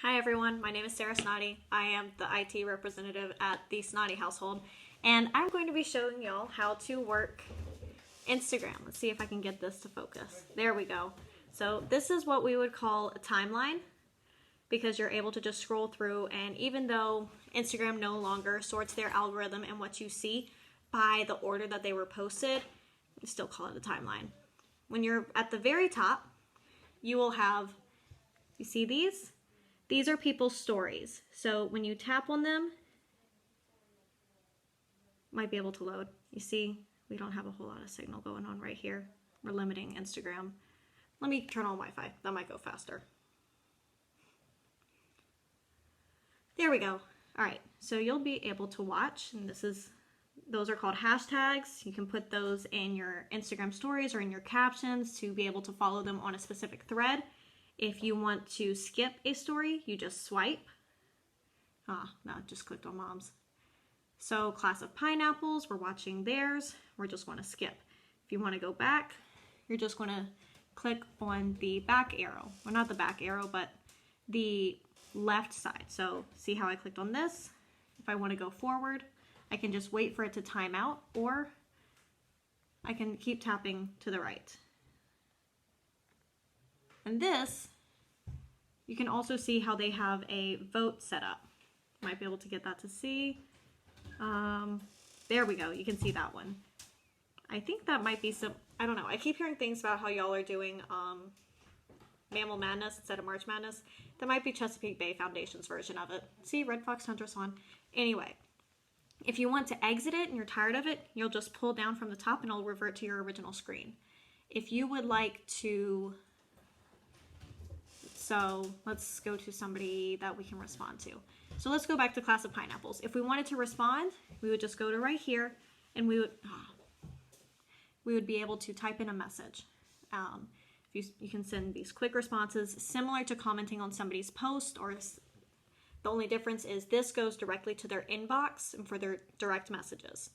Hi everyone, my name is Sarah Snoddy. I am the IT representative at the Snoddy household, and I'm going to be showing y'all how to work Instagram. Let's see if I can get this to focus. There we go. So this is what we would call a timeline, because you're able to just scroll through, and even though Instagram no longer sorts their algorithm and what you see by the order that they were posted, we still call it a timeline. When you're at the very top, you will have, you see these? These are people's stories. So when you tap on them, might be able to load. You see, we don't have a whole lot of signal going on right here. We're limiting Instagram. Let me turn on Wi-Fi. That might go faster. There we go. All right, so you'll be able to watch, and those are called hashtags. You can put those in your Instagram stories or in your captions to be able to follow them on a specific thread. If you want to skip a story, you just swipe. No, it just clicked on mom's. So class of pineapples, we're watching theirs. We just want to skip. If you want to go back, you're just going to click on the back arrow. Well, not the back arrow, but the left side. So see how I clicked on this? If I want to go forward, I can just wait for it to time out, or I can keep tapping to the right. And this, you can also see how they have a vote set up. Might be able to get that to see. There we go. You can see that one. I think that might be some, I don't know. I keep hearing things about how y'all are doing Mammal Madness instead of March Madness. That might be Chesapeake Bay Foundation's version of it. See, Red Fox Hunter Swan. Anyway, if you want to exit it and you're tired of it, you'll just pull down from the top and it'll revert to your original screen. If you would like to, so let's go to somebody that we can respond to. So let's go back to class of pineapples. If we wanted to respond, we would just go to right here and we would be able to type in a message. You can send these quick responses similar to commenting on somebody's post, or the only difference is this goes directly to their inbox and for their direct messages.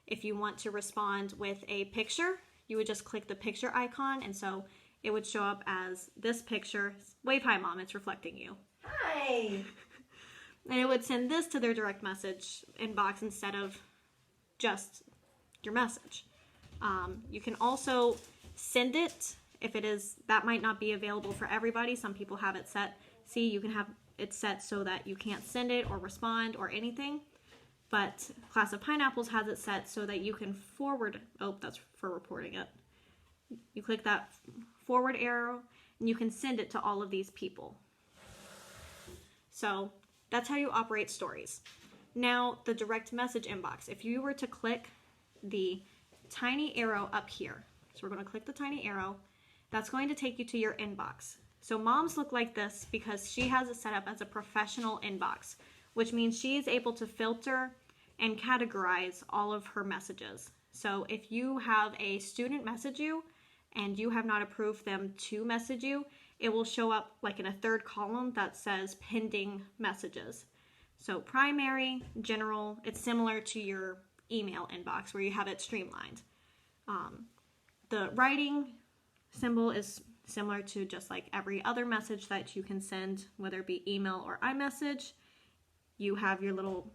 If you want to respond with a picture, you would just click the picture icon, and so it would show up as this picture. Wave hi mom, it's reflecting you. Hi! And it would send this to their direct message inbox instead of just your message. You can also send it if it is, that might not be available for everybody. Some people have it set. See, you can have it set so that you can't send it or respond or anything. But Class of Pineapples has it set so that you can forward, oh, that's for reporting it. You click that forward arrow and you can send it to all of these people. So that's how you operate stories. Now, the direct message inbox. If you were to click the tiny arrow up here, so we're going to click the tiny arrow, that's going to take you to your inbox. So moms look like this because she has it set up as a professional inbox, which means she is able to filter and categorize all of her messages. So if you have a student message you and you have not approved them to message you, it will show up like in a third column that says pending messages. So primary, general, it's similar to your email inbox where you have it streamlined. The writing symbol is similar to just like every other message that you can send, whether it be email or iMessage. You have your little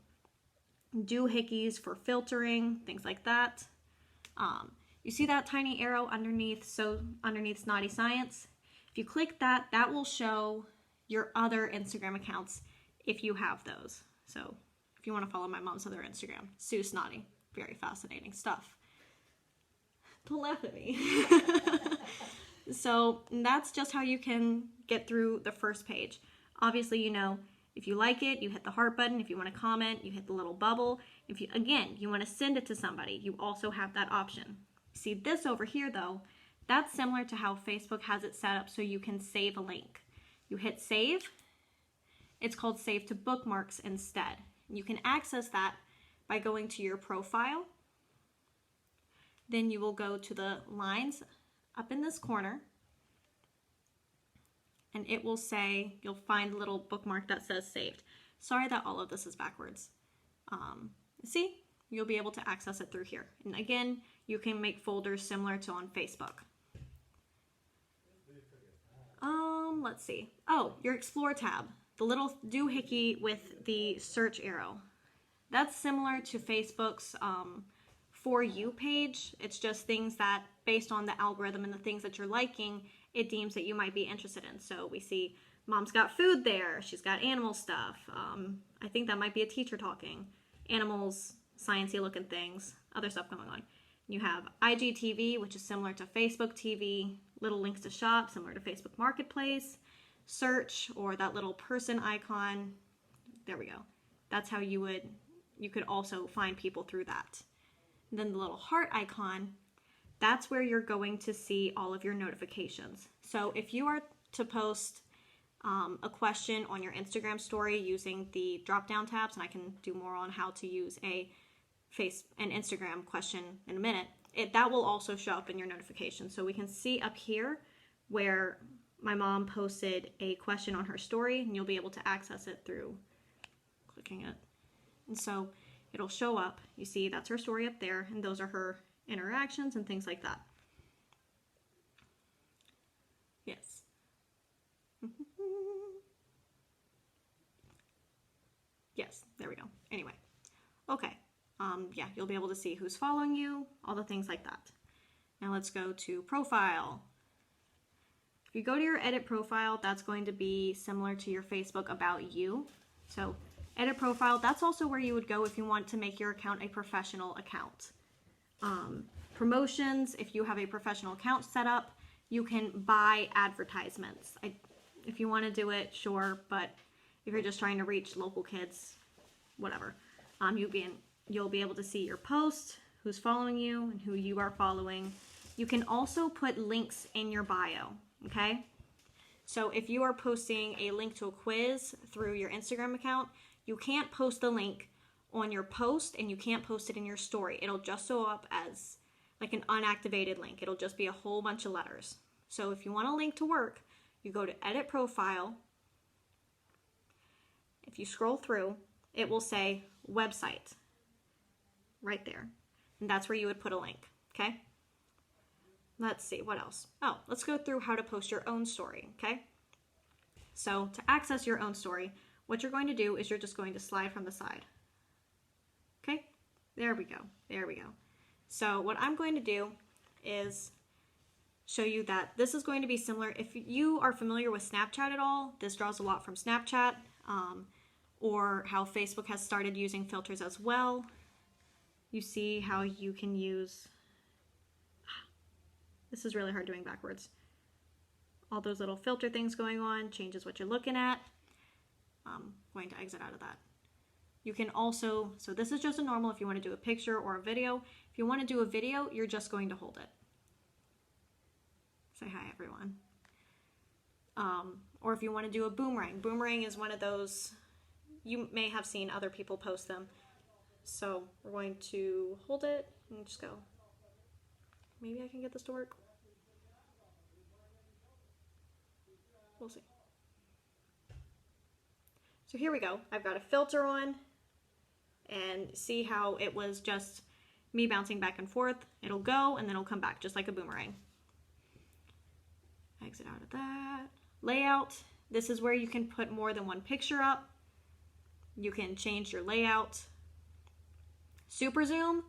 doohickeys for filtering, things like that. You see that tiny arrow underneath, so underneath Snoddy Science? If you click that, that will show your other Instagram accounts if you have those. So if you want to follow my mom's other Instagram, Sue Snoddy, very fascinating stuff. Don't laugh at me. So that's just how you can get through the first page. Obviously, you know, if you like it, you hit the heart button. If you want to comment, you hit the little bubble. If you, again, you want to send it to somebody, you also have that option. See this over here though, that's similar to how Facebook has it set up so you can save a link. You hit save. It's called save to bookmarks instead. You can access that by going to your profile. Then you will go to the lines up in this corner, and it will say, you'll find a little bookmark that says saved. Sorry that all of this is backwards. See, you'll be able to access it through here. And again, you can make folders similar to on Facebook. Let's see. Oh, your Explore tab. the little doohickey with the search arrow. That's similar to Facebook's For You page. It's just things that, based on the algorithm and the things that you're liking, it deems that you might be interested in. So we see mom's got food there. She's got animal stuff. I think that might be a teacher talking. Animals, sciencey looking things, other stuff going on. You have IGTV, which is similar to Facebook TV, little links to shop, similar to Facebook Marketplace, search, or that little person icon. There we go. That's how you could also find people through that. And then the little heart icon, that's where you're going to see all of your notifications. So if you are to post a question on your Instagram story using the drop-down tabs, and I can do more on how to use an Instagram question in a minute, that will also show up in your notifications. So we can see up here where my mom posted a question on her story, and you'll be able to access it through clicking it. And so it'll show up. You see that's her story up there, and those are her interactions and things like that. Yes. Yes, there we go. Anyway, okay. Yeah, you'll be able to see who's following you, all the things like that. Now let's go to profile. If you go to your edit profile, that's going to be similar to your Facebook About You. So edit profile, that's also where you would go if you want to make your account a professional account. Promotions, if you have a professional account set up, you can buy advertisements. If you want to do it, sure, but if you're just trying to reach local kids, whatever. You'll be able to see your post, who's following you, and who you are following. You can also put links in your bio, okay? So if you are posting a link to a quiz through your Instagram account, you can't post the link on your post, and you can't post it in your story. It'll just show up as like an unactivated link. It'll just be a whole bunch of letters. So if you want a link to work, you go to edit profile. If you scroll through, it will say website right there. And that's where you would put a link, okay? Let's see, what else? Oh, let's go through how to post your own story, okay? So to access your own story, what you're going to do is you're just going to slide from the side. Okay, there we go, there we go. So what I'm going to do is show you that this is going to be similar. If you are familiar with Snapchat at all, this draws a lot from Snapchat, or how Facebook has started using filters as well. You see how you can use, this is really hard doing backwards. All those little filter things going on, changes what you're looking at. I'm going to exit out of that. You can also, so this is just a normal if you want to do a picture or a video. If you want to do a video, you're just going to hold it. Say hi, everyone. Or if you want to do a boomerang. Boomerang is one of those, you may have seen other people post them. So we're going to hold it and just go. Maybe I can get this to work. We'll see. So here we go. I've got a filter on, and see how it was just me bouncing back and forth. It'll go and then it'll come back just like a boomerang. Exit out of that. Layout. This is where you can put more than one picture up. You can change your layout. Super zoom.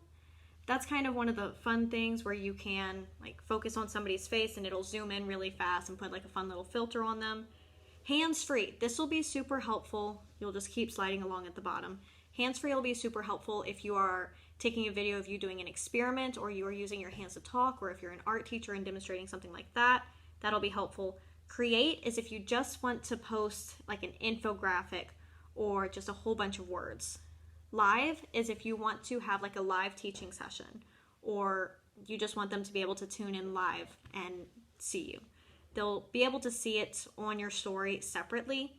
That's kind of one of the fun things where you can like focus on somebody's face and it'll zoom in really fast and put like a fun little filter on them. Hands-free. This will be super helpful. You'll just keep sliding along at the bottom. Hands-free will be super helpful if you are taking a video of you doing an experiment, or you are using your hands to talk, or if you're an art teacher and demonstrating something like that. That'll be helpful. Create is if you just want to post like an infographic or just a whole bunch of words. Live is if you want to have like a live teaching session, or you just want them to be able to tune in live and see you. They'll be able to see it on your story separately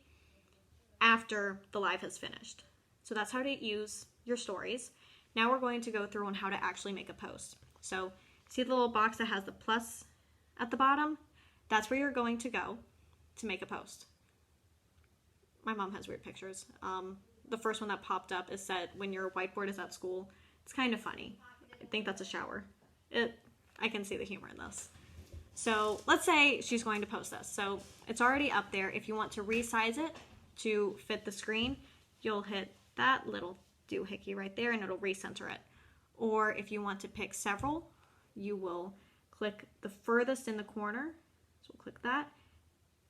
after the live has finished. So that's how to use your stories. Now we're going to go through on how to actually make a post. So see the little box that has the plus at the bottom? That's where you're going to go to make a post. My mom has weird pictures. The first one that popped up is said when your whiteboard is at school. It's kind of funny. I think that's a shower. I can see the humor in this. So let's say she's going to post this. So it's already up there. If you want to resize it, to fit the screen, you'll hit that little doohickey right there and it'll recenter it. Or if you want to pick several, you will click the furthest in the corner. So we'll click that,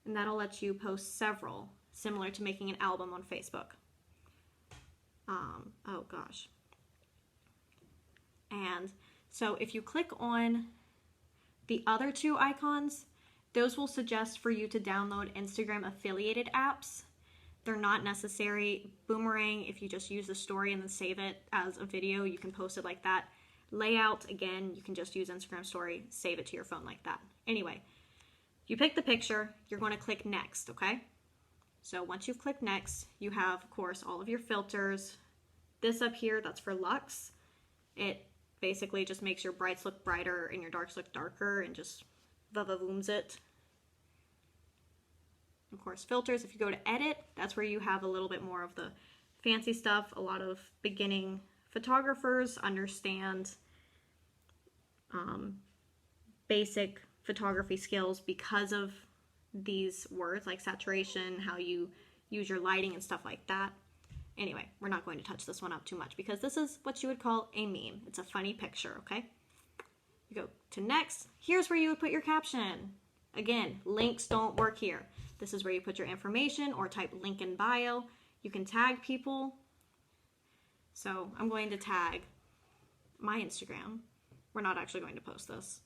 and that'll let you post several, similar to making an album on Facebook. Oh gosh. And so if you click on the other two icons, those will suggest for you to download Instagram affiliated apps. They're not necessary. Boomerang, if you just use the story and then save it as a video, you can post it like that. Layout, again, you can just use Instagram story, save it to your phone like that. Anyway, you pick the picture, you're going to click next, okay? So once you've clicked next, you have, of course, all of your filters. This up here, that's for Lux. It basically just makes your brights look brighter and your darks look darker and just va-va-vooms it. Of course, filters, if you go to edit, that's where you have a little bit more of the fancy stuff. A lot of beginning photographers understand basic photography skills because of these words like saturation, how you use your lighting and stuff like that. Anyway, we're not going to touch this one up too much because this is what you would call a meme. It's a funny picture, okay? You go to next. Here's where you would put your caption. Again, links don't work here. This is where you put your information or type link in bio. You can tag people. So I'm going to tag my Instagram. We're not actually going to post this.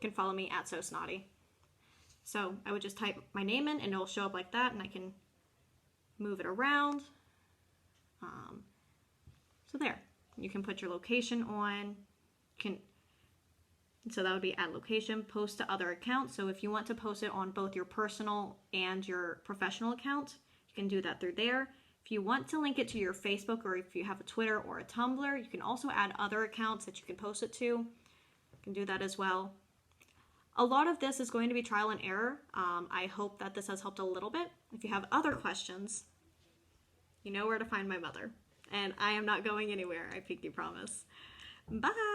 You can follow me at SoSnoddy. So I would just type my name in and it'll show up like that, and I can move it around. So there, you can put your location on. So that would be add location, post to other accounts. So if you want to post it on both your personal and your professional account, you can do that through there. If you want to link it to your Facebook, or if you have a Twitter or a Tumblr, you can also add other accounts that you can post it to. You can do that as well. A lot of this is going to be trial and error. I hope that this has helped a little bit. If you have other questions, you know where to find my mother. And I am not going anywhere, I pinky promise. Bye!